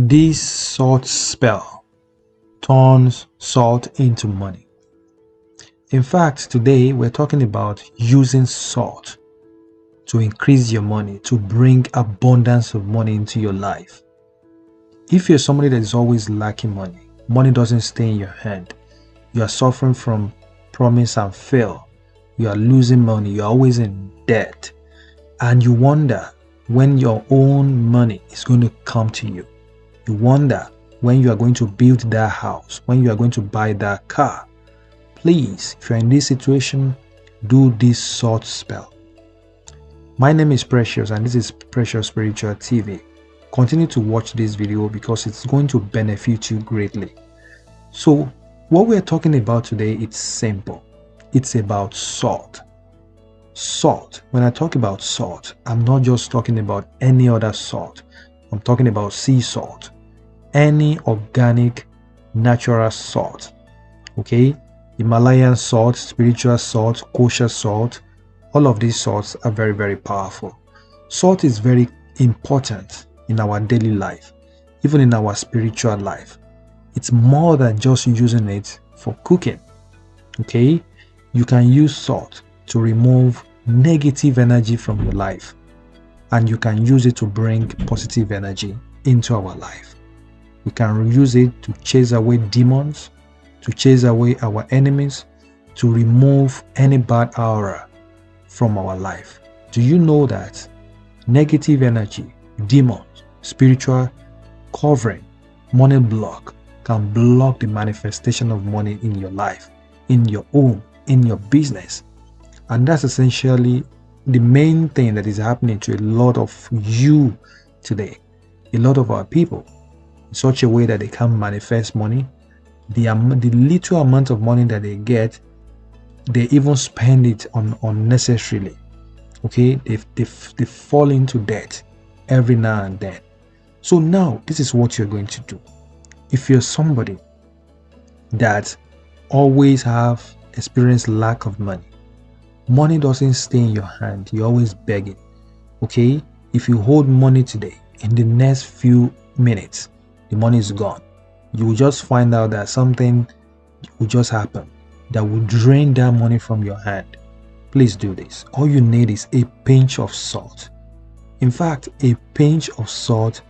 This salt spell turns salt into money. In fact, today we're talking about using salt to increase your money, to bring abundance of money into your life. If you're somebody that is always lacking money, money doesn't stay in your hand, you are suffering from promise and fail, you are losing money, you're always in debt, and you wonder when your own money is going to come to you. You wonder when you are going to build that house, when you are going to buy that car. Please, if you're in this situation, do this salt spell. My name is Precious and this is Precious Spiritual TV. Continue to watch this video because it's going to benefit you greatly. So, what we're talking about today, it's simple. It's about salt. Salt. When I talk about salt, I'm not just talking about any other salt. I'm talking about sea salt. Any organic, natural salt. Okay? Himalayan salt, spiritual salt, kosher salt. All of these salts are very, very powerful. Salt is very important in our daily life, even in our spiritual life. It's more than just using it for cooking. Okay? You can use salt to remove negative energy from your life, and you can use it to bring positive energy into our life. We can use it to chase away demons, to chase away our enemies, to remove any bad aura from our life. Do you know that negative energy, demons, spiritual covering, money block can block the manifestation of money in your life, in your home, in your business? And that's essentially the main thing that is happening to a lot of you today, a lot of our people, in such a way that they can't manifest money. The little amount of money that they get, they even spend it on unnecessarily. Okay, they fall into debt every now and then. So now this is what you're going to do. If you're somebody that always have experienced lack of money, money doesn't stay in your hand, you're always begging. Okay, if you hold money today, in the next few minutes the money is gone. You will just find out that something will just happen that will drain that money from your hand. Please do this. All you need is a pinch of salt. In fact, a pinch of salt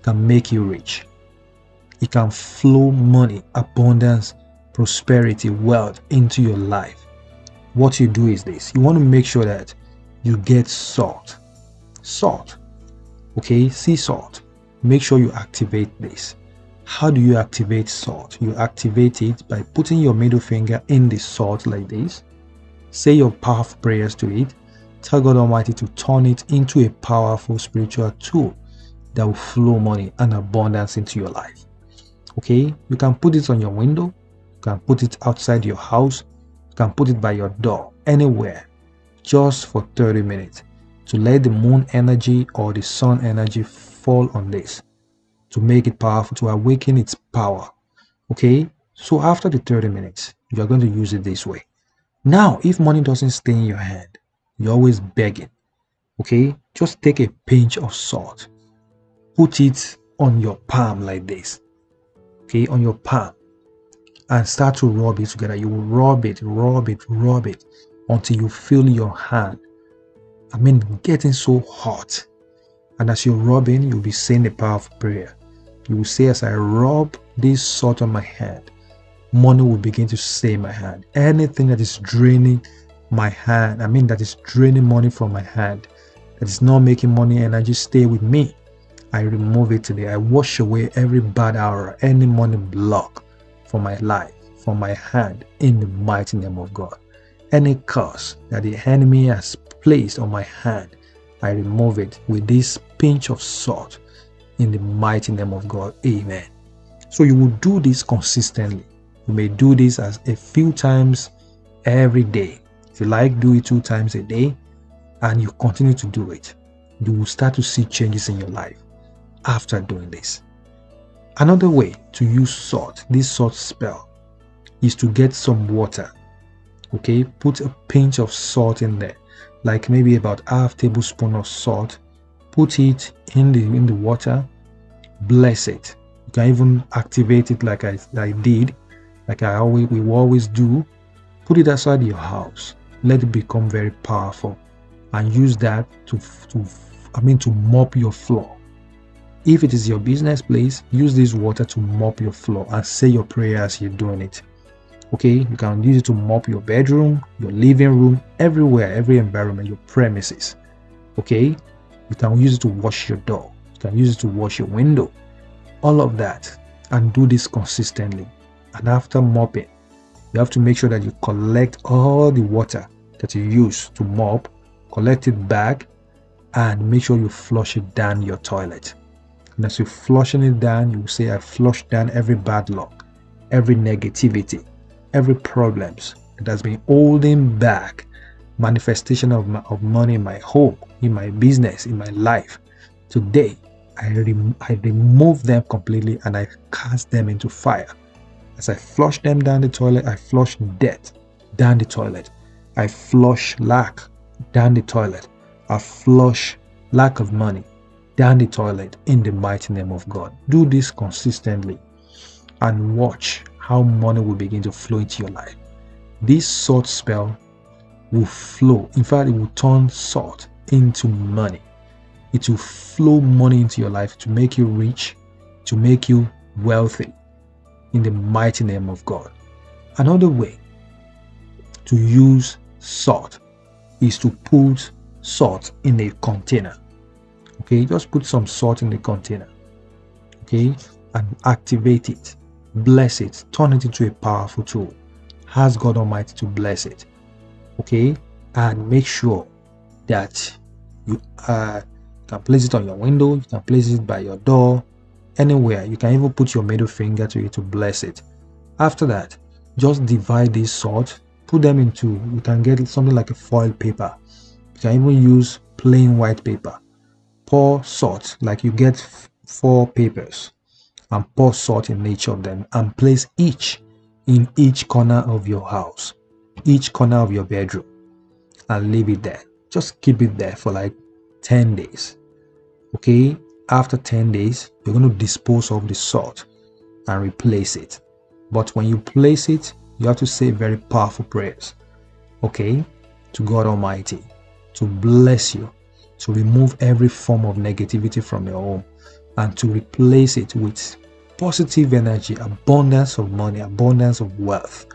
can make you rich. It can flow money, abundance, prosperity, wealth into your life. What you do is this. You want to make sure that you get salt. Salt. Okay, sea salt. Make sure you activate this. How do you activate salt? You activate it by putting your middle finger in the salt like this. Say your powerful prayers to it. Tell God Almighty to turn it into a powerful spiritual tool that will flow money and abundance into your life. Okay? You can put it on your window. You can put it outside your house. You can put it by your door. Anywhere. Just for 30 minutes. To let the moon energy or the sun energy fall on this, to make it powerful, to awaken its power. Okay, so after the 30 minutes you are going to use it this way. Now if money doesn't stay in your hand, you're always begging. Okay, just take a pinch of salt, put it on your palm like this. Okay, on your palm, and start to rub it together. You will rub it until you feel your hand getting so hot. And as you're rubbing, you'll be saying a powerful prayer. You will say, as I rub this salt on my hand, money will begin to stay in my hand. Anything that is draining my hand, that is draining money from my hand, that is not making money energy stay with me, I remove it today. I wash away every bad hour, any money block from my life, from my hand, in the mighty name of God. Any curse that the enemy has placed on my hand, I remove it with this pinch of salt in the mighty name of God. Amen. So you will do this consistently. You may do this as a few times every day. If you like, do it 2 times a day, and you continue to do it. You will start to see changes in your life after doing this. Another way to use salt, this salt spell, is to get some water. Okay, put a pinch of salt in there, like maybe about half tablespoon of salt. Put it in the water, bless it. You can even activate it like I did, like we will always do. Put it outside your house. Let it become very powerful, and use that to mop your floor. If it is your business place, use this water to mop your floor and say your prayer as you're doing it. Okay, you can use it to mop your bedroom, your living room, everywhere, every environment, your premises. Okay, you can use it to wash your door. You can use it to wash your window. All of that, and do this consistently. And after mopping, you have to make sure that you collect all the water that you use to mop, collect it back, and make sure you flush it down your toilet. And as you're flushing it down, you say, I flush down every bad luck, every negativity, every problems that has been holding back manifestation of money in my home, in my business, in my life. Today, I remove them completely and I cast them into fire. As I flush them down the toilet, I flush debt down the toilet. I flush lack down the toilet. I flush lack of money down the toilet in the mighty name of God. Do this consistently and watch how money will begin to flow into your life. This salt spell will flow. In fact, it will turn salt into money. It will flow money into your life to make you rich, to make you wealthy in the mighty name of God. Another way to use salt is to put salt in a container. Okay, just put some salt in the container. Okay, and activate it, bless it, turn it into a powerful tool. Ask God Almighty to bless it. Okay, and make sure that you can place it on your window, you can place it by your door, anywhere. You can even put your middle finger to it to bless it. After that, just divide this salt, put them into, you can get something like a foil paper. You can even use plain white paper. Pour salt, like you get 4 papers, and pour salt in each of them and place each in each corner of your house, each corner of your bedroom, and leave it there. Just keep it there for like 10 days. Okay, after 10 days, you're going to dispose of the salt and replace it. But when you place it, you have to say very powerful prayers, okay, to God Almighty to bless you, to remove every form of negativity from your home, and to replace it with positive energy, abundance of money, abundance of wealth.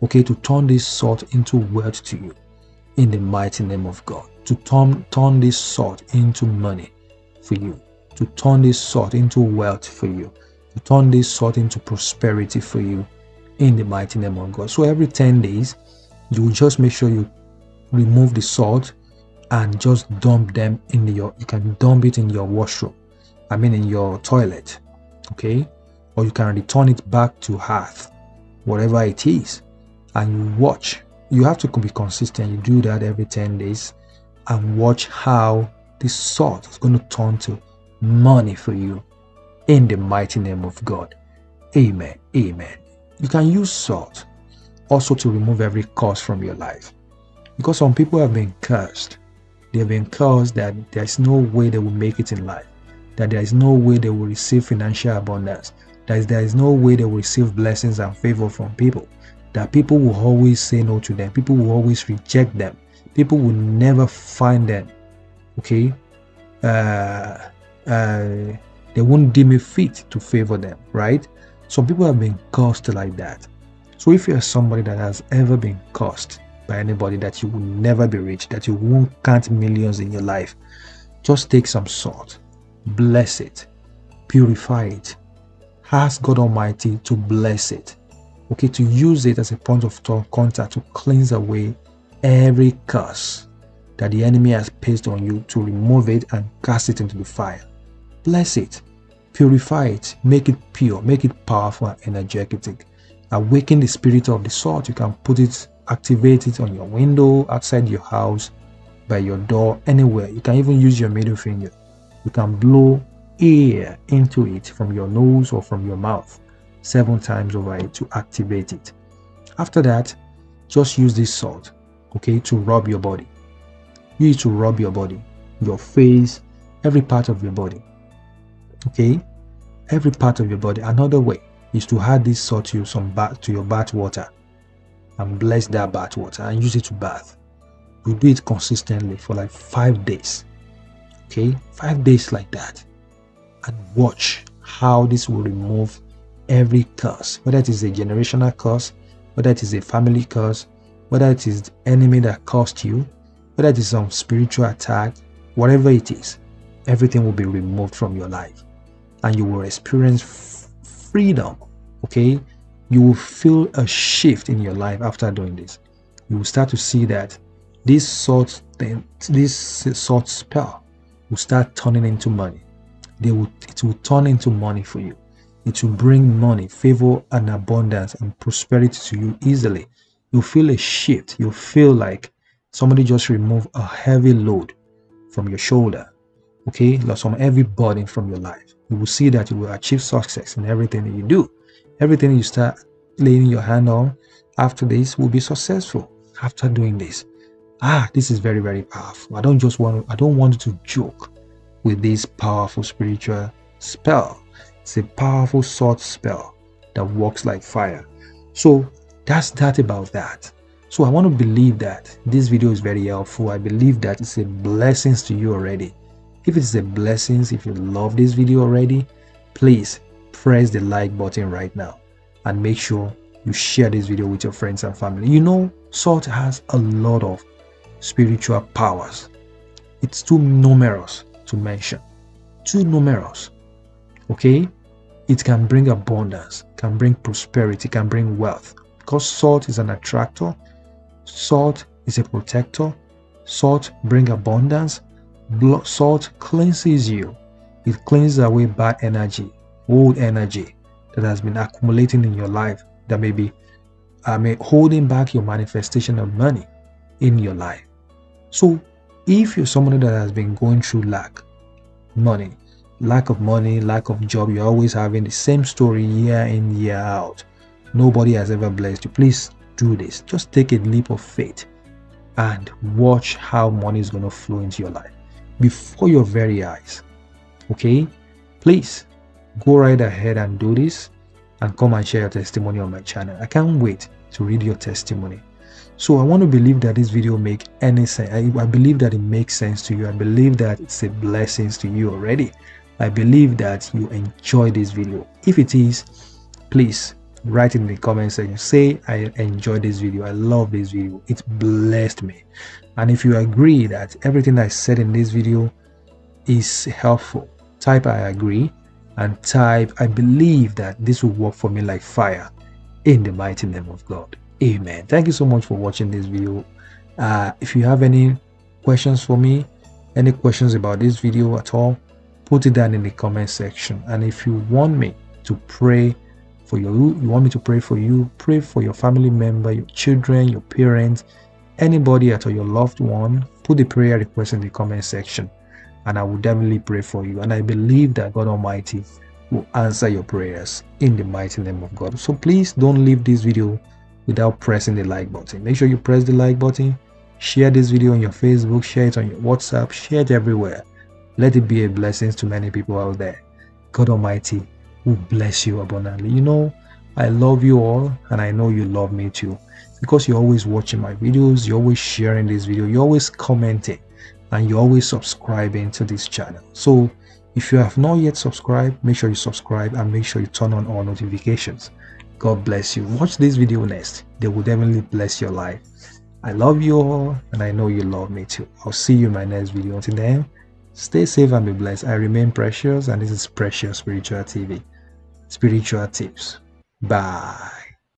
Okay, to turn this salt into wealth to you in the mighty name of God. To turn this salt into money for you. To turn this salt into wealth for you. To turn this salt into prosperity for you in the mighty name of God. So every 10 days, you just make sure you remove the salt and just dump them in you can dump it in your washroom. In your toilet. Okay? Or you can return it back to earth, whatever it is. And you watch. You have to be consistent. You do that every 10 days and watch how this salt is going to turn to money for you in the mighty name of God. Amen. Amen. You can use salt also to remove every curse from your life. Because some people have been cursed. They have been cursed that there's no way they will make it in life. That there is no way they will receive financial abundance. That there is no way they will receive blessings and favor from people. That people will always say no to them. People will always reject them. People will never find them. Okay? They won't deem it fit to favor them, right? Some people have been cursed like that. So if you're somebody that has ever been cursed by anybody, that you will never be rich, that you won't count millions in your life, just take some salt, bless it, purify it, ask God Almighty to bless it, okay, to use it as a point of contact to cleanse away every curse that the enemy has placed on you, to remove it and cast it into the fire. Bless it, purify it, make it pure, make it powerful and energetic. Awaken the spirit of the salt. You can put it, activate it on your window, outside your house, by your door, anywhere. You can even use your middle finger. You can blow air into it from your nose or from your mouth 7 times over it to activate it. After that, just use this salt, okay, to rub your body. Use it to rub your body, your face, every part of your body. Okay, every part of your body. Another way is to add this salt to your bath water and bless that bath water and use it to bath. You do it consistently for like 5 days. Okay, 5 days like that, and watch how this will remove every curse, whether it is a generational curse, whether it is a family curse, whether it is the enemy that caused you, whether it is some spiritual attack, whatever it is, everything will be removed from your life and you will experience freedom. Okay, you will feel a shift in your life after doing this. You will start to see that this salt spell will start turning into money. It will turn into money for you. It will bring money, favor, and abundance and prosperity to you easily. You'll feel a shift. You'll feel like somebody just removed a heavy load from your shoulder. Okay, like some heavy burden from your life. You will see that you will achieve success in everything that you do. Everything you start laying your hand on after this will be successful after doing this. This is very, very powerful. I don't want to joke with this powerful spiritual spell. It's a powerful sword spell that works like fire. So that's that about that. So I want to believe that this video is very helpful. I believe that it's a blessing to you already. If it's a blessing, if you love this video already, please press the like button right now and make sure you share this video with your friends and family. You know, salt has a lot of spiritual powers. It's too numerous to mention. Too numerous. Okay? It can bring abundance, can bring prosperity, can bring wealth. Because salt is an attractor, salt is a protector, salt brings abundance, salt cleanses you. It cleanses away bad energy, old energy that has been accumulating in your life that may be holding back your manifestation of money in your life. So if you're somebody that has been going through lack of money, lack of job, you're always having the same story year in, year out, nobody has ever blessed you, please do this. Just take a leap of faith and watch how money is going to flow into your life before your very eyes. Okay, please go right ahead and do this and come and share your testimony on my channel. I can't wait to read your testimony. So I want to believe that this video make any sense. I believe that it makes sense to you. I believe that it's a blessing to you already. I believe that you enjoy this video. If it is, please write in the comment section, say I enjoyed this video, I love this video, it blessed me. And if you agree that everything I said in this video is helpful, type I agree and type I believe that this will work for me like fire, in the mighty name of God. Amen. Thank you so much for watching this video. If you have any questions for me, any questions about this video at all, put it down in the comment section. And if you want me to pray for you, pray for your family member, your children, your parents, anybody at all, your loved one, put the prayer request in the comment section and I will definitely pray for you. And I believe that God Almighty will answer your prayers in the mighty name of God. So please don't leave this video without pressing the like button. Make sure you press the like button, share this video on your Facebook, share it on your WhatsApp, share it everywhere. Let it be a blessing to many people out there. God Almighty will bless you abundantly. You know, I love you all and I know you love me too, because you're always watching my videos, you're always sharing this video, you're always commenting, and you're always subscribing to this channel. So if you have not yet subscribed, make sure you subscribe and make sure you turn on all notifications. God bless you. Watch this video next. They will definitely bless your life. I love you all and I know you love me too. I'll see you in my next video. Until then, stay safe and be blessed. I remain Precious and this is Precious Spiritual TV. Spiritual tips. Bye.